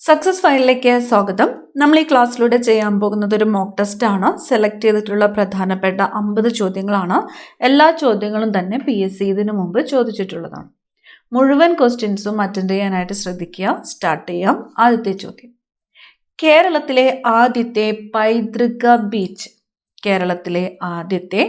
Success ഫയലിലേക്ക് സ്വാഗതം. നമ്മൾ ഈ ക്ലാസ്സിലൂടെ ചെയ്യാൻ പോകുന്നത് ഒരു മോക്ക് ടെസ്റ്റ് ആണ്. സെലക്ട് ചെയ്തിട്ടുള്ള പ്രധാനപ്പെട്ട 50 ചോദ്യങ്ങളാണ്. എല്ലാ ചോദ്യങ്ങളും തന്നെ PSC ഇതിനു മുമ്പ് ചോദിച്ചിട്ടുള്ളതാണ്. മുഴുവൻ ക്വസ്റ്റ്യൻസും അറ്റൻഡ് ചെയ്യാനായിട്ട് ശ്രദ്ധിക്കുക. സ്റ്റാർട്ട് ചെയ്യാം. ആദ്യത്തെ ചോദ്യം, കേരളത്തിലെ ആദ്യത്തെ പൈതൃക ബീച്ച്. കേരളത്തിലെ ആദ്യത്തെ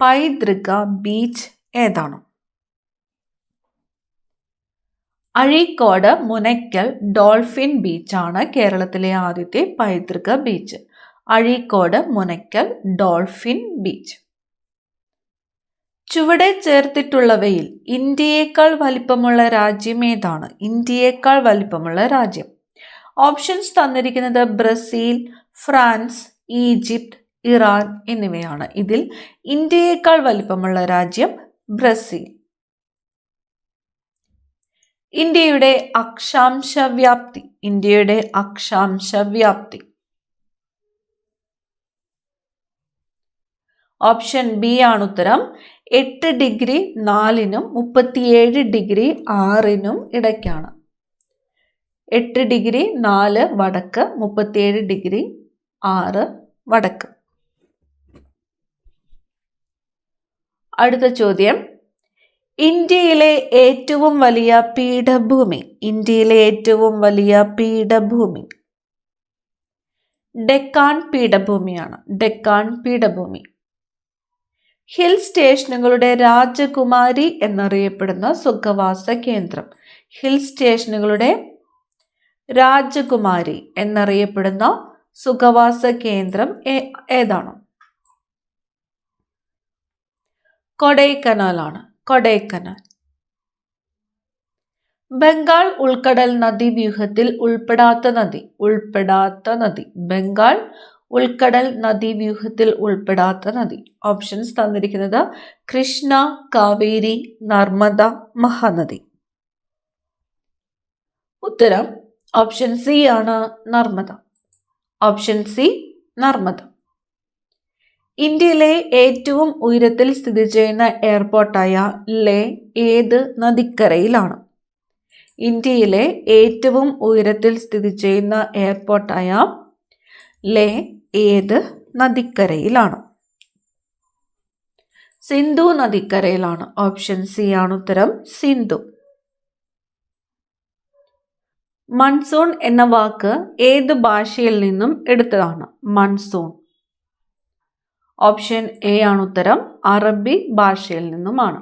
പൈതൃക ബീച്ച് ഏതാണ്? അഴീക്കോട് മുനയ്ക്കൽ ഡോൾഫിൻ ബീച്ചാണ് കേരളത്തിലെ ആദ്യത്തെ പൈതൃക beach. Azhikode Munakkal dolphin beach. ചുവടെ ചേർത്തിട്ടുള്ളവയിൽ ഇന്ത്യയേക്കാൾ വലിപ്പമുള്ള രാജ്യം ഏതാണ്? ഇന്ത്യയേക്കാൾ വലിപ്പമുള്ള രാജ്യം. ഓപ്ഷൻസ് തന്നിരിക്കുന്നത് ബ്രസീൽ, ഫ്രാൻസ്, ഈജിപ്ത്, ഇറാൻ എന്നിവയാണ്. ഇതിൽ ഇന്ത്യയേക്കാൾ വലിപ്പമുള്ള രാജ്യം ബ്രസീൽ. ഇന്ത്യയുടെ അക്ഷാംശ വ്യാപ്തി. ഇന്ത്യയുടെ അക്ഷാംശ വ്യാപ്തി. ഓപ്ഷൻ ബി ആണ് ഉത്തരം. 8 ഡിഗ്രി 4-നും 37 ഡിഗ്രി 6-നും ഇടയ്ക്കാണ്. 8 ഡിഗ്രി 4 വടക്ക്, 37 ഡിഗ്രി 6 വടക്ക്. അടുത്ത ചോദ്യം, ഇന്ത്യയിലെ ഏറ്റവും വലിയ പീഠഭൂമി. ഇന്ത്യയിലെ ഏറ്റവും വലിയ പീഠഭൂമി ഡെക്കാൻ പീഠഭൂമിയാണ്. ഡെക്കാൻ പീഠഭൂമി. ഹിൽ സ്റ്റേഷനുകളുടെ രാജകുമാരി എന്നറിയപ്പെടുന്ന സുഖവാസ കേന്ദ്രം. ഹിൽ സ്റ്റേഷനുകളുടെ രാജകുമാരി എന്നറിയപ്പെടുന്ന സുഖവാസ കേന്ദ്രം ഏതാണ്? കൊടൈക്കനാലാണ്. കൊടൈക്കനാൽ. ബംഗാൾ ഉൾക്കടൽ നദീവ്യൂഹത്തിൽ ഉൾപ്പെടാത്ത നദി. ഉൾപ്പെടാത്ത നദി. ബംഗാൾ ഉൾക്കടൽ നദീവ്യൂഹത്തിൽ ഉൾപ്പെടാത്ത നദി. ഓപ്ഷൻസ് തന്നിരിക്കുന്നത് കൃഷ്ണ, കാവേരി, നർമ്മദ, മഹാനദി. ഉത്തരം ഓപ്ഷൻ സി ആണ്, നർമ്മദ. Option C, Narmada. ഇന്ത്യയിലെ ഏറ്റവും ഉയരത്തിൽ സ്ഥിതി ചെയ്യുന്ന എയർപോർട്ടായ ലേ ഏത് നദിക്കരയിലാണ്? ഇന്ത്യയിലെ ഏറ്റവും ഉയരത്തിൽ സ്ഥിതി ചെയ്യുന്ന എയർപോർട്ടായ ലേ ഏത് നദിക്കരയിലാണ്? സിന്ധു നദിക്കരയിലാണ്. ഓപ്ഷൻ സി ആണ് ഉത്തരം, സിന്ധു. മൺസൂൺ എന്ന വാക്ക് ഏത് ഭാഷയിൽ നിന്നും എടുത്തതാണ്? മൺസൂൺ. ഓപ്ഷൻ എ ആണ് ഉത്തരം, അറബി ഭാഷയിൽ നിന്നുമാണ്.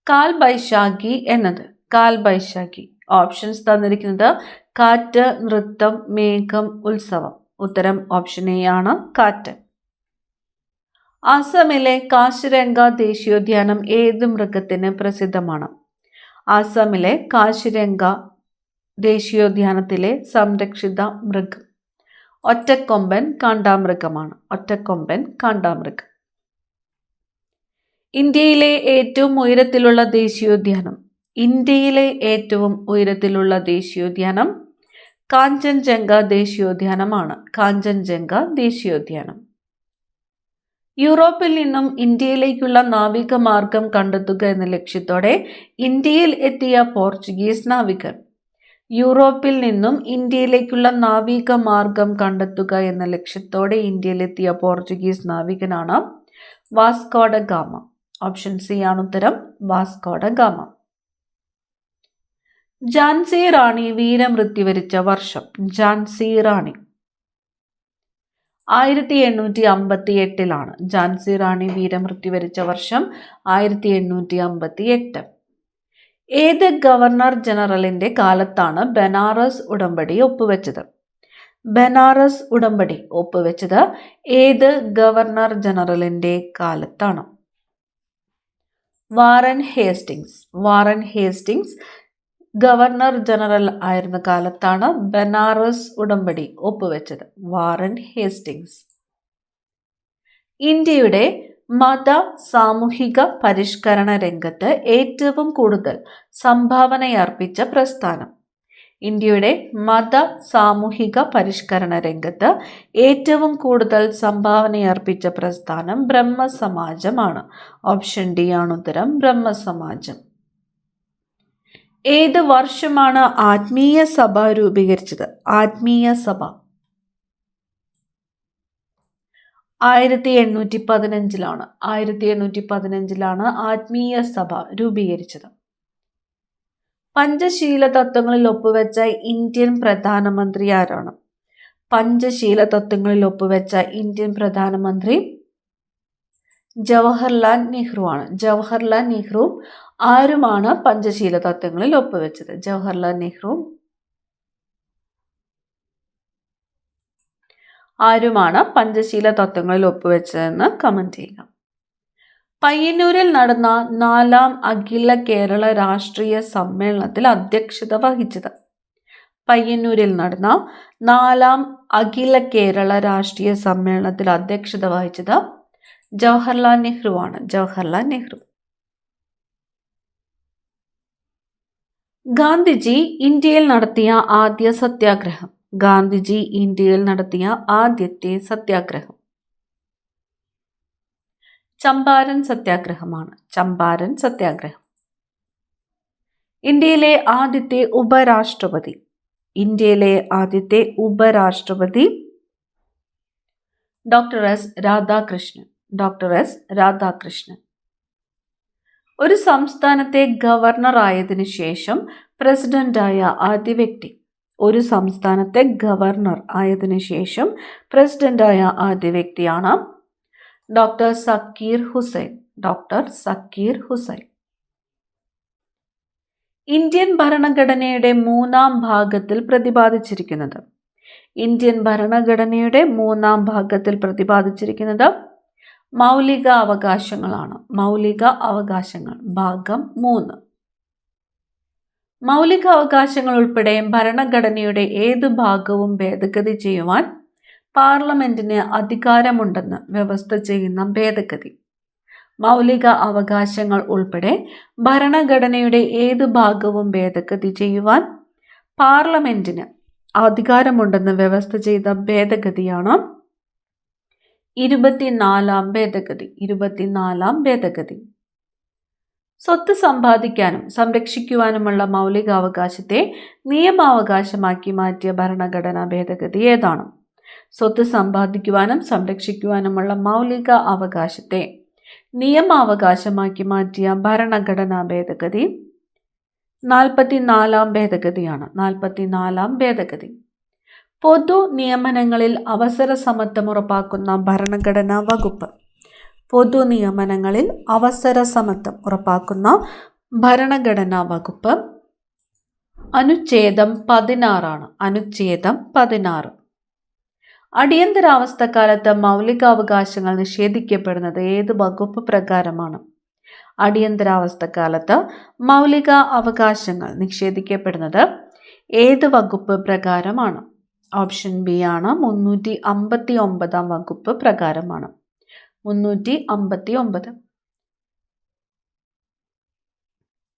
കാൽ ബൈശാഖി എന്നത്. കാൽ ബൈശാഖി. ഓപ്ഷൻസ് തന്നിരിക്കുന്നത് കാറ്റ്, നൃത്തം, മേഘം, ഉത്സവം. ഉത്തരം ഓപ്ഷൻ എ ആണ്, കാറ്റ്. ആസാമിലെ കാശിരംഗ ദേശീയോദ്യാനം ഏത് മൃഗത്തിന് പ്രസിദ്ധമാണ്? ആസാമിലെ കാശിരംഗ ദേശീയോദ്യാനത്തിലെ സംരക്ഷിത മൃഗം ഒറ്റക്കൊമ്പൻ കാണ്ടാമൃഗമാണ്. ഒറ്റക്കൊമ്പൻ കാണ്ടാമൃഗം. ഇന്ത്യയിലെ ഏറ്റവും ഉയരത്തിലുള്ള ദേശീയോദ്യാനം. ഇന്ത്യയിലെ ഏറ്റവും ഉയരത്തിലുള്ള ദേശീയോദ്യാനം കാഞ്ചൻജംഗ ദേശീയോദ്യാനമാണ്. കാഞ്ചൻജംഗ ദേശീയോദ്യാനം. യൂറോപ്പിൽ നിന്നും ഇന്ത്യയിലേക്കുള്ള നാവിക മാർഗം കണ്ടെത്തുക എന്ന ലക്ഷ്യത്തോടെ ഇന്ത്യയിൽ എത്തിയ പോർച്ചുഗീസ് നാവികർ. യൂറോപ്പിൽ നിന്നും ഇന്ത്യയിലേക്കുള്ള നാവിക മാർഗം കണ്ടെത്തുക എന്ന ലക്ഷ്യത്തോടെ ഇന്ത്യയിലെത്തിയ പോർച്ചുഗീസ് നാവികനാണ് Vasco da Gama. Option C ആണ് ഉത്തരം, Vasco da Gama. Jhansi Rani വീരമൃത്യു വരിച്ച വർഷം. ഝാൻസി റാണി 1858 ഝാൻസി റാണി വീരമൃത്യു വരിച്ച വർഷം 1858. ഏത് ഗവർണർ ജനറലിന്റെ കാലത്താണ് ബനാറസ് ഉടമ്പടി ഒപ്പുവെച്ചത്? ബനാറസ് ഉടമ്പടി ഒപ്പുവെച്ചത് ഏത് ഗവർണർ ജനറലിന്റെ കാലത്താണ്? Warren Hastings. Warren Hastings governor general ആയിരുന്ന കാലത്താണ് ബനാറസ് ഉടമ്പടി ഒപ്പുവെച്ചത്. Warren Hastings. ഇന്ത്യയുടെ മത സാമൂഹിക പരിഷ്കരണ രംഗത്ത് ഏറ്റവും കൂടുതൽ സംഭാവനയർപ്പിച്ച പ്രസ്ഥാനം. ഇന്ത്യയുടെ മത സാമൂഹിക പരിഷ്കരണ രംഗത്ത് ഏറ്റവും കൂടുതൽ സംഭാവനയർപ്പിച്ച പ്രസ്ഥാനം ബ്രഹ്മസമാജമാണ്. ഓപ്ഷൻ ഡി ആണ് ഉത്തരം, ബ്രഹ്മസമാജം. ഏത് വർഷമാണ് ആത്മീയ സഭ രൂപീകരിച്ചത്? ആത്മീയ സഭ 1815 1815 ആത്മീയ സഭ രൂപീകരിച്ചത്. പഞ്ചശീല തത്വങ്ങളിൽ ഒപ്പുവെച്ച ഇന്ത്യൻ പ്രധാനമന്ത്രി ആരാണ്? പഞ്ചശീല തത്വങ്ങളിൽ ഒപ്പുവെച്ച ഇന്ത്യൻ പ്രധാനമന്ത്രി ജവഹർലാൽ നെഹ്റു ആണ്. ജവഹർലാൽ നെഹ്റു ആരുമാണ് പഞ്ചശീല തത്വങ്ങളിൽ ഒപ്പുവെച്ചത്? ജവഹർലാൽ നെഹ്റു ആരുമാണ് പഞ്ചശീല തത്വങ്ങളിൽ ഒപ്പുവെച്ചതെന്ന് കമന്റ് ചെയ്യുക. പയ്യന്നൂരിൽ നടന്ന 4ാം അഖില കേരള രാഷ്ട്രീയ സമ്മേളനത്തിൽ അധ്യക്ഷത വഹിച്ചത്? പയ്യന്നൂരിൽ നടന്ന 4ാം അഖില കേരള രാഷ്ട്രീയ സമ്മേളനത്തിൽ അധ്യക്ഷത വഹിച്ചത് ജവഹർലാൽ നെഹ്റു ആണ്. ജവഹർലാൽ നെഹ്റു. ഗാന്ധിജി ഇന്ത്യയിൽ നടത്തിയ ആദ്യ സത്യാഗ്രഹം? ഗാന്ധിജി ഇന്ത്യയിൽ നടത്തിയ ആദ്യത്തെ സത്യാഗ്രഹം ചമ്പാരൻ സത്യാഗ്രഹമാണ്. ചമ്പാരൻ സത്യാഗ്രഹം. ഇന്ത്യയിലെ ആദ്യത്തെ ഉപരാഷ്ട്രപതി? ഇന്ത്യയിലെ ആദ്യത്തെ ഉപരാഷ്ട്രപതി doctor S Radhakrishnan. Doctor S Radhakrishnan. ഒരു സംസ്ഥാനത്തെ ഗവർണർ ആയതിനു ശേഷം പ്രസിഡന്റായ ആദ്യ വ്യക്തി? ഒരു സംസ്ഥാനത്തെ ഗവർണർ ആയതിനു ശേഷം പ്രസിഡന്റായ ആദ്യ വ്യക്തിയാണ് doctor Zakir Hussain. Doctor Zakir Hussain. Indian ഭരണഘടനയുടെ 3ാം ഭാഗത്തിൽ പ്രതിപാദിച്ചിരിക്കുന്നത്? ഇന്ത്യൻ ഭരണഘടനയുടെ 3ാം ഭാഗത്തിൽ പ്രതിപാദിച്ചിരിക്കുന്നത് മൗലിക അവകാശങ്ങളാണ്. മൗലിക അവകാശങ്ങൾ ഭാഗം 3. മൗലിക അവകാശങ്ങൾ ഉൾപ്പെടെ ഭരണഘടനയുടെ ഏതു ഭാഗവും ഭേദഗതി ചെയ്യുവാൻ പാർലമെന്റിന് അധികാരമുണ്ടെന്ന് വ്യവസ്ഥ ചെയ്യുന്ന ഭേദഗതി? മൗലിക അവകാശങ്ങൾ ഉൾപ്പെടെ ഭരണഘടനയുടെ ഏതു ഭാഗവും ഭേദഗതി ചെയ്യുവാൻ പാർലമെന്റിന് അധികാരമുണ്ടെന്ന് വ്യവസ്ഥ ചെയ്ത ഭേദഗതിയാണ് 24ാം ഭേദഗതി. 24ാം ഭേദഗതി. സ്വത്ത് സമ്പാദിക്കാനും സംരക്ഷിക്കുവാനുമുള്ള മൗലികാവകാശത്തെ നിയമാവകാശമാക്കി മാറ്റിയ ഭരണഘടനാ ഭേദഗതി ഏതാണ്? സ്വത്ത് സമ്പാദിക്കുവാനും സംരക്ഷിക്കുവാനുമുള്ള മൗലിക അവകാശത്തെ നിയമാവകാശമാക്കി മാറ്റിയ ഭരണഘടനാ ഭേദഗതി 44ാം ഭേദഗതിയാണ്. 44ാം ഭേദഗതി. പൊതു നിയമനങ്ങളിൽ അവസര സമത്വം ഉറപ്പാക്കുന്ന ഭരണഘടനാ വകുപ്പ്? പൊതു നിയമനങ്ങളിൽ അവസര സമത്വം ഉറപ്പാക്കുന്ന ഭരണഘടനാ വകുപ്പ് അനുച്ഛേദം 16 ആണ്. അനുച്ഛേദം 16. അടിയന്തരാവസ്ഥക്കാലത്ത് മൗലികാവകാശങ്ങൾ നിഷേധിക്കപ്പെടുന്നത് ഏത് വകുപ്പ് പ്രകാരമാണ്? അടിയന്തരാവസ്ഥക്കാലത്ത് മൗലിക അവകാശങ്ങൾ നിഷേധിക്കപ്പെടുന്നത് ഏത് വകുപ്പ് പ്രകാരമാണ്? ഓപ്ഷൻ ബി ആണ്. 359 വകുപ്പ് പ്രകാരമാണ്. 359.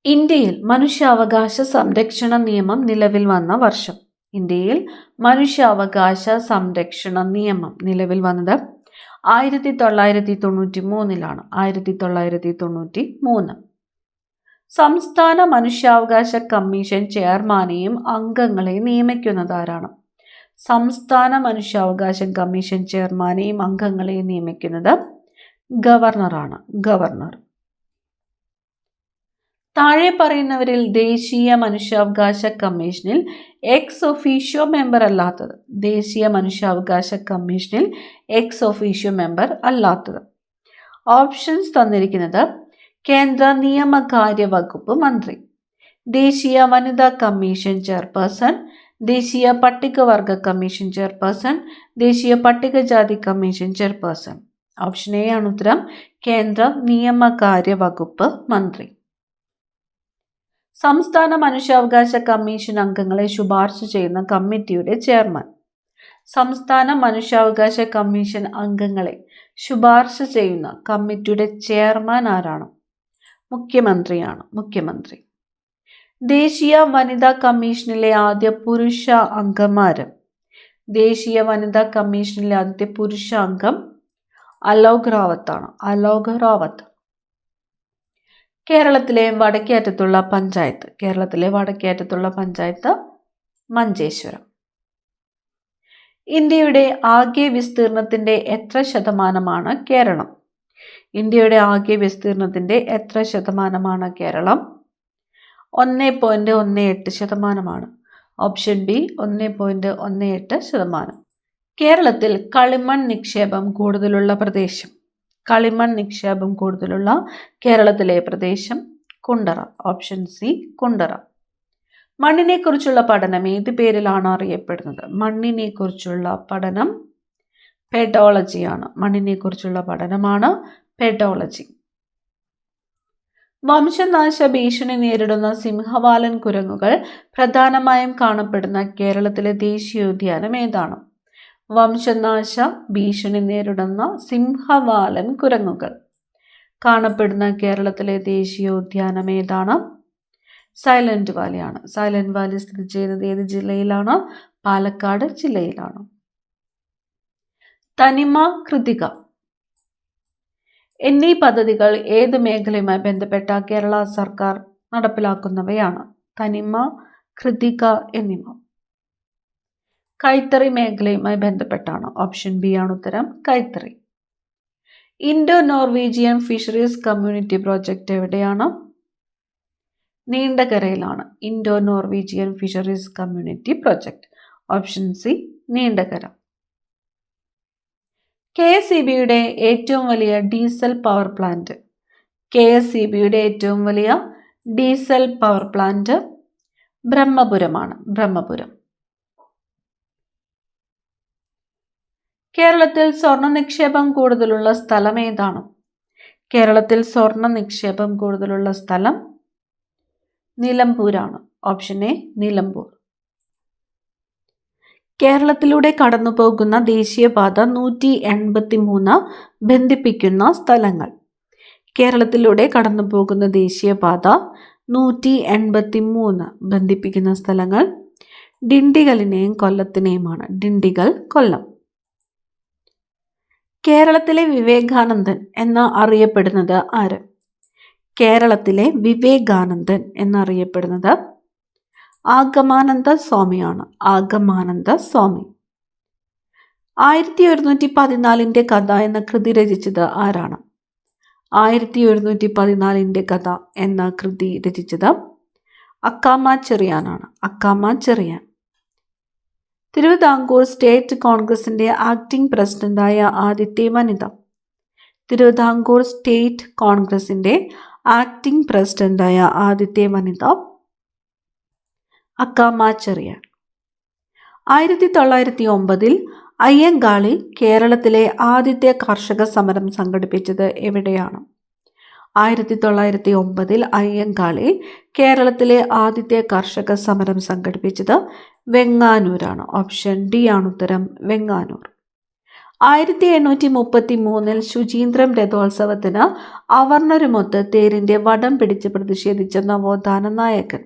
ഇന്ത്യയിൽ മനുഷ്യാവകാശ സംരക്ഷണ നിയമം നിലവിൽ വന്ന വർഷം? ഇന്ത്യയിൽ മനുഷ്യാവകാശ സംരക്ഷണ നിയമം നിലവിൽ വന്നത് 1993 1993. സംസ്ഥാന മനുഷ്യാവകാശ കമ്മീഷൻ ചെയർമാനെയും അംഗങ്ങളെയും നിയമിക്കുന്നത് ആരാണ്? സംസ്ഥാന മനുഷ്യാവകാശ കമ്മീഷൻ ചെയർമാനെയും അംഗങ്ങളെയും നിയമിക്കുന്നത് ഗവർണറാണ്. ഗവർണർ. താഴെ പറയുന്നവരിൽ ദേശീയ മനുഷ്യാവകാശ കമ്മീഷനിൽ എക്സ് ഒഫീഷ്യോ മെമ്പർ അല്ലാത്തത്? ദേശീയ മനുഷ്യാവകാശ കമ്മീഷനിൽ എക്സ് ഒഫീഷ്യോ മെമ്പർ അല്ലാത്തത്? ഓപ്ഷൻസ് തന്നിരിക്കുന്നത് കേന്ദ്ര നിയമകാര്യ വകുപ്പ് മന്ത്രി, ദേശീയ വനിതാ കമ്മീഷൻ ചെയർപേഴ്സൺ, ദേശീയ പട്ടികവർഗ കമ്മീഷൻ ചെയർപേഴ്സൺ, ദേശീയ പട്ടികജാതി കമ്മീഷൻ ചെയർപേഴ്സൺ. ഓപ്ഷൻ എ ആണ് ഉത്തരം. കേന്ദ്ര നിയമകാര്യ വകുപ്പ് മന്ത്രി. സംസ്ഥാന മനുഷ്യാവകാശ കമ്മീഷൻ അംഗങ്ങളെ ശുപാർശ ചെയ്യുന്ന കമ്മിറ്റിയുടെ ചെയർമാൻ? സംസ്ഥാന മനുഷ്യാവകാശ കമ്മീഷൻ അംഗങ്ങളെ ശുപാർശ ചെയ്യുന്ന കമ്മിറ്റിയുടെ ചെയർമാൻ ആരാണ്? മുഖ്യമന്ത്രിയാണ്. മുഖ്യമന്ത്രി. ദേശീയ വനിതാ കമ്മീഷനിലെ ആദ്യ പുരുഷ അംഗമാര്? ദേശീയ വനിതാ കമ്മീഷനിലെ ആദ്യത്തെ പുരുഷ അംഗം അലോക് റാവത്ത് ആണ്. അലോക് റാവത്ത്. കേരളത്തിലെ വടക്കേയറ്റത്തുള്ള പഞ്ചായത്ത് മഞ്ചേശ്വരം. ഇന്ത്യയുടെ ആകെ വിസ്തീർണത്തിന്റെ എത്ര ശതമാനമാണ് കേരളം? ഇന്ത്യയുടെ ആകെ വിസ്തീർണത്തിന്റെ എത്ര ശതമാനമാണ് കേരളം? 1.18%. Option B 1.18%. കേരളത്തിൽ കളിമൺ നിക്ഷേപം കൂടുതലുള്ള കേരളത്തിലെ പ്രദേശം കുണ്ടറ. Option C Kundara. മണ്ണിനെ കുറിച്ചുള്ള പഠനം ഏത് പേരിലാണ് അറിയപ്പെടുന്നത്? മണ്ണിനെ കുറിച്ചുള്ള പഠനം പെഡോളജിയാണ്. പെഡോളജി. വംശനാശ ഭീഷണി നേരിടുന്ന സിംഹവാലൻ കുരങ്ങുകൾ പ്രധാനമായും കാണപ്പെടുന്ന കേരളത്തിലെ ദേശീയോദ്യാനം ഏതാണ്? വംശനാശ ഭീഷണി നേരിടുന്ന സിംഹവാലൻ കുരങ്ങുകൾ കാണപ്പെടുന്ന കേരളത്തിലെ ദേശീയോദ്യാനം ഏതാണ്? സൈലന്റ് വാലിയാണ്. സൈലന്റ് വാലി സ്ഥിതി ചെയ്യുന്നത് ഏത് ജില്ലയിലാണ്? പാലക്കാട് ജില്ലയിലാണ്. തനിമ, കൃതിക എന്നീ പദ്ധതികൾ ഏത് മേഖലയുമായി ബന്ധപ്പെട്ട കേരള സർക്കാർ നടപ്പിലാക്കുന്നവയാണ്? തനിമ, കൃതിക എന്നിവ കൈത്തറി മേഖലയുമായി ബന്ധപ്പെട്ടാണ്. ഓപ്ഷൻ ബി ആണ് ഉത്തരം, കൈത്തറി. Indo Norwegian fisheries community project എവിടെയാണ്? നീണ്ടകരയിലാണ്. Indo Norwegian fisheries community project. Option C Neendakara. KSEBയുടെ ഏറ്റവും വലിയ ഡീസൽ പവർ പ്ലാന്റ് ബ്രഹ്മപുരമാണ്. കേരളത്തിൽ സ്വർണ്ണ നിക്ഷേപം കൂടുതലുള്ള സ്ഥലം ഏതാണ്? നിലമ്പൂരാണ്. Option A Nilambur. കേരളത്തിലൂടെ കടന്നുപോകുന്ന ദേശീയപാത 183 ബന്ധിപ്പിക്കുന്ന സ്ഥലങ്ങൾ. കേരളത്തിലൂടെ കടന്നുപോകുന്ന ദേശീയപാത 183 ബന്ധിപ്പിക്കുന്ന സ്ഥലങ്ങൾ ഡിണ്ടിഗലിനെയും കൊല്ലത്തിനെയുമാണ്. ഡിണ്ടിഗൽ, കൊല്ലം. കേരളത്തിലെ വിവേകാനന്ദൻ എന്ന് അറിയപ്പെടുന്നത് ആര്? കേരളത്തിലെ വിവേകാനന്ദൻ എന്നറിയപ്പെടുന്നത് ആഗമാനന്ദ സ്വാമിയാണ്. 1114 കഥ എന്ന കൃതി രചിച്ചത് ആരാണ്? 1114 കഥ എന്ന കൃതി രചിച്ചത് അക്കാമ ചെറിയാനാണ്. തിരുവിതാംകൂർ സ്റ്റേറ്റ് കോൺഗ്രസിന്റെ ആക്ടിംഗ് പ്രസിഡന്റായ ആദ്യത്തെ വനിത. അക്കാമ ചെറിയാൻ. 1909 അയ്യങ്കാളി കേരളത്തിലെ ആദ്യത്തെ കർഷക സമരം സംഘടിപ്പിച്ചത് എവിടെയാണ്? 1909 അയ്യങ്കാളി കേരളത്തിലെ ആദ്യത്തെ കർഷക സമരം സംഘടിപ്പിച്ചത് വെങ്ങാനൂരാണ്. ഓപ്ഷൻ ഡി ആണ് ഉത്തരം, വെങ്ങാനൂർ. 1833 ശുചീന്ദ്രം രഥോത്സവത്തിന് അവർണരുമൊത്ത് തേരിന്റെ വടം പിടിച്ച് പ്രതിഷേധിച്ച നവോത്ഥാന നായകൻ.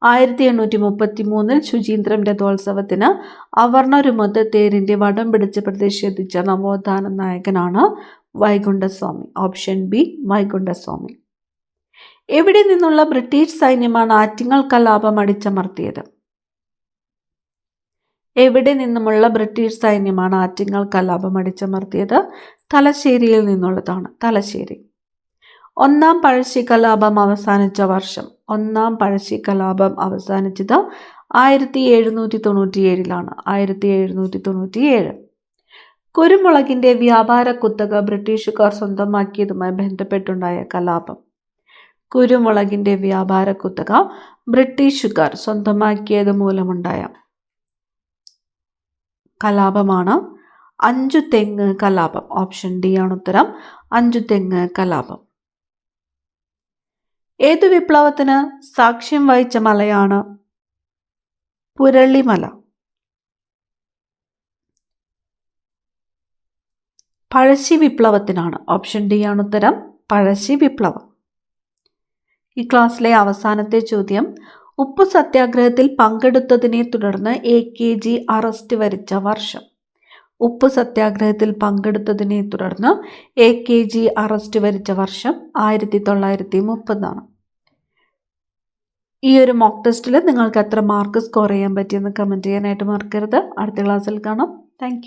1833 ശുചീന്ദ്രം രഥോത്സവത്തിന് അവർണരുമൊത്ത് തേരിന്റെ വടം പിടിച്ച് പ്രതിഷേധിച്ച നവോത്ഥാന നായകനാണ് വൈകുണ്ഠസ്വാമി. Option B Vaikunda Swami. എവിടെ നിന്നുള്ള ബ്രിട്ടീഷ് സൈന്യമാണ് ആറ്റിങ്ങൽ കലാപം അടിച്ചമർത്തിയത്? തലശ്ശേരിയിൽ നിന്നുള്ളതാണ്. ഒന്നാം പഴശ്ശി കലാപം അവസാനിച്ച വർഷം. കലാപം അവസാനിച്ചത് 1797 1797. കുരുമുളകിന്റെ വ്യാപാര കുത്തക ബ്രിട്ടീഷുകാർ സ്വന്തമാക്കിയതുമായി ബന്ധപ്പെട്ടുണ്ടായ കലാപം. കുരുമുളകിന്റെ വ്യാപാര കുത്തക ബ്രിട്ടീഷുകാർ സ്വന്തമാക്കിയത് മൂലമുണ്ടായ കലാപമാണ് അഞ്ചുതെങ്ങ് കലാപം. ഓപ്ഷൻ ഡി ആണ് ഉത്തരം, അഞ്ചുതെങ്ങ് കലാപം. ഏതു വിപ്ലവത്തിന് സാക്ഷ്യം വഹിച്ച മലയാണ് പുരളിമല? പഴശ്ശി വിപ്ലവത്തിനാണ്. ഓപ്ഷൻ ഡി ആണ് ഉത്തരം, പഴശ്ശി വിപ്ലവം. ഈ ക്ലാസ്സിലെ അവസാനത്തെ ചോദ്യം, ഉപ്പു സത്യാഗ്രഹത്തിൽ പങ്കെടുത്തതിനെ തുടർന്ന് AKG അറസ്റ്റ് വരിച്ച വർഷം. ഉപ്പ് സത്യാഗ്രഹത്തിൽ പങ്കെടുത്തതിനെ തുടർന്ന് AKG അറസ്റ്റ് വരിച്ച വർഷം 1930 ആണ്. ഈ ഒരു മോക്ക് ടെസ്റ്റിൽ നിങ്ങൾക്ക് എത്ര മാർക്ക് സ്കോർ ചെയ്യാൻ പറ്റിയെന്ന് കമൻറ്റ് ചെയ്യാനായിട്ട് മറക്കരുത്. അടുത്ത ക്ലാസ്സിൽ കാണാം. താങ്ക്